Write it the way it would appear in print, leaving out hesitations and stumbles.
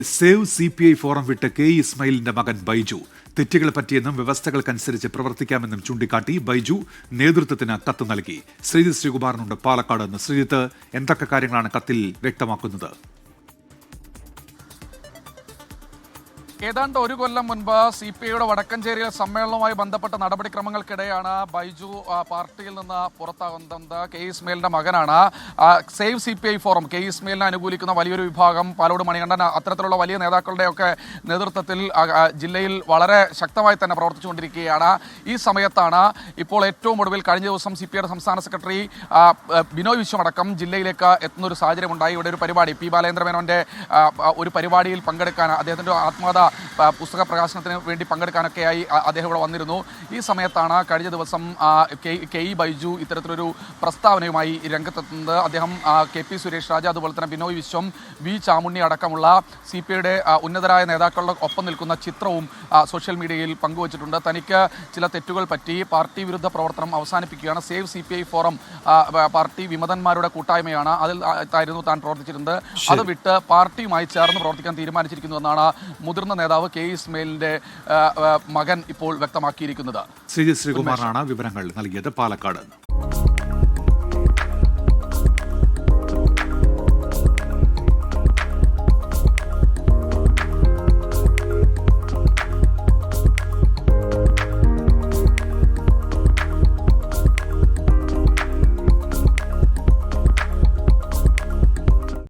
Save CPI forum വിട്ട് K ഇസ്മായിലിന്റെ മകൻ ബൈജു തെറ്റുകൾ പറ്റിയെന്നും വ്യവസ്ഥകൾക്കനുസരിച്ച് പ്രവർത്തിക്കാമെന്നും ചൂണ്ടിക്കാട്ടി ബൈജു നേതൃത്വത്തിന് കത്ത് നൽകി. ശ്രീജിത്ത് ശ്രീകുമാറിനുണ്ട് പാലക്കാട് നിന്ന്. ശ്രീജിത്ത്, എന്തൊക്കെ കാര്യങ്ങളാണ് കത്തിൽ വ്യക്തമാക്കുന്നത്? ഏതാണ്ട് ഒരു കൊല്ലം മുൻപ് CPIയുടെ വടക്കഞ്ചേരിയിലെ സമ്മേളനവുമായി ബന്ധപ്പെട്ട നടപടിക്രമങ്ങൾക്കിടെയാണ് ബൈജു പാർട്ടിയിൽ നിന്ന് പുറത്താകുന്നത്. കെ ഇസ്മായിലിന്റെ മകനാണ്. സേവ് CPI ഫോറം കെ ഇസ്മായിലിനെ അനുകൂലിക്കുന്ന വലിയൊരു വിഭാഗം, പാലോട് മണികണ്ഠൻ അത്തരത്തിലുള്ള വലിയ നേതാക്കളുടെയൊക്കെ നേതൃത്വത്തിൽ ജില്ലയിൽ വളരെ ശക്തമായി തന്നെ പ്രവർത്തിച്ചുകൊണ്ടിരിക്കുകയാണ്. ഈ സമയത്താണ് ഇപ്പോൾ ഏറ്റവും ഒടുവിൽ കഴിഞ്ഞ ദിവസം CPIയുടെ സംസ്ഥാന സെക്രട്ടറി ബിനോയ് വിശ്വം അടക്കം ജില്ലയിലേക്ക് എത്തുന്ന ഒരു സാഹചര്യമുണ്ടായി. ഇവിടെ ഒരു പരിപാടി, പി ബാലേന്ദ്രമേനോന്റെ ഒരു പരിപാടിയിൽ പങ്കെടുക്കാൻ, അദ്ദേഹത്തിന്റെ ആത്മകഥ പുസ്തക പ്രകാശനത്തിന് വേണ്ടി പങ്കെടുക്കാനൊക്കെയായി അദ്ദേഹം ഇവിടെ വന്നിരുന്നു. ഈ സമയത്താണ് കഴിഞ്ഞ ദിവസം കെ ഇ ബൈജു ഇത്തരത്തിലൊരു പ്രസ്താവനയുമായി രംഗത്തെത്തുന്നത്. അദ്ദേഹം KP സുരേഷ് രാജ, അതുപോലെ തന്നെ ബിനോയ് വിശ്വം, വി ചാമുണ്ണി അടക്കമുള്ള CPIയുടെ ഉന്നതരായ നേതാക്കളുടെ ഒപ്പം നിൽക്കുന്ന ചിത്രവും സോഷ്യൽ മീഡിയയിൽ പങ്കുവച്ചിട്ടുണ്ട്. തനിക്ക് ചില തെറ്റുകൾ പറ്റി, പാർട്ടി വിരുദ്ധ പ്രവർത്തനം അവസാനിപ്പിക്കുകയാണ്. സേവ് CPI ഫോറം പാർട്ടി വിമതന്മാരുടെ കൂട്ടായ്മയാണ്, അതിൽ താൻ പ്രവർത്തിച്ചിരുന്നത്. അത് വിട്ട് പാർട്ടിയുമായി ചേർന്ന് പ്രവർത്തിക്കാൻ തീരുമാനിച്ചിരിക്കുന്നുവെന്നാണ് മുതിർന്ന നേതാവ് കെ ഇസ്മായിലിന്റെ മകൻ ഇപ്പോൾ വ്യക്തമാക്കിയിരിക്കുന്നത്. ശ്രീജിത്ത് ശ്രീകുമാറാണ് വിവരങ്ങൾ നൽകിയത് പാലക്കാട്.